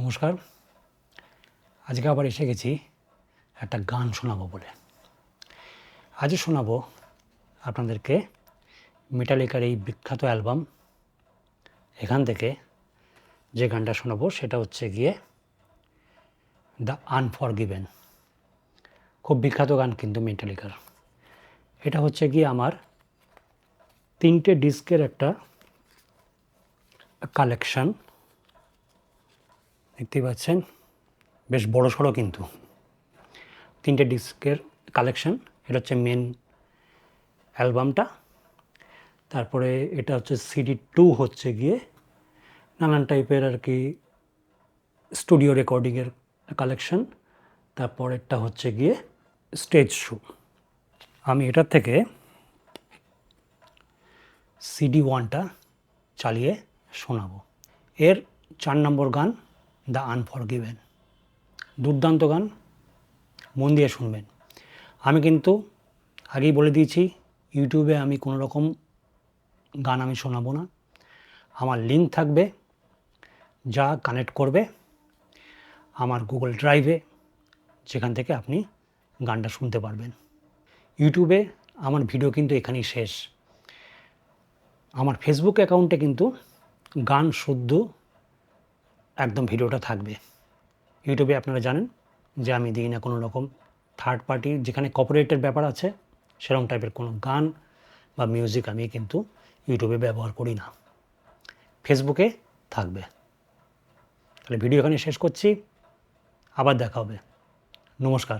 নমস্কার। আজকে আবার এসে গেছি একটা গান শোনাবো বলে। আজ শোনাবো আপনাদেরকে মেটালিকার এই বিখ্যাত অ্যালবাম, এখান থেকে যে গানটা শোনাবো সেটা হচ্ছে গিয়ে দ্য আনফরগিভেন। খুব বিখ্যাত গান কিন্তু মেটালিকার। এটা হচ্ছে গিয়ে আমার 3টে ডিস্কের একটা কালেকশান। দেখতেই পাচ্ছেন, বেশ বড়সড় কিন্তু 3টে ডিস্কের কালেকশান। এটা হচ্ছে মেন অ্যালবামটা। তারপরে এটা হচ্ছে CD2 হচ্ছে গিয়ে নানান টাইপের আর কি স্টুডিও রেকর্ডিংয়ের কালেকশন। তারপরেরটা হচ্ছে গিয়ে স্টেজ শো। আমি এটার থেকে CD1টা চালিয়ে শোনাবো। এর 4 নম্বর গান দ্য আনফরগিভেন। দুর্দান্ত গান, মন দিয়ে শুনবেন। আমি কিন্তু আগেই বলে দিয়েছি, ইউটিউবে আমি কোনো রকম গান আমি শোনাবো না। আমার লিঙ্ক থাকবে, যা কানেক্ট করবে আমার গুগল ড্রাইভে, যেখান থেকে আপনি গানটা শুনতে পারবেন। ইউটিউবে আমার ভিডিও কিন্তু এখানেই শেষ। আমার ফেসবুক অ্যাকাউন্টে কিন্তু গান শুদ্ধ একদম ভিডিওটা থাকবে। ইউটিউবে আপনারা জানেন যে আমি দিই না কোনো রকম থার্ড পার্টি, যেখানে কপিরাইটের ব্যাপার আছে সেরকম টাইপের কোনো গান বা মিউজিক আমি কিন্তু ইউটিউবে ব্যবহার করি না। ফেসবুকে থাকবে। তাহলে ভিডিও এখানে শেষ করছি, আবার দেখা হবে। নমস্কার।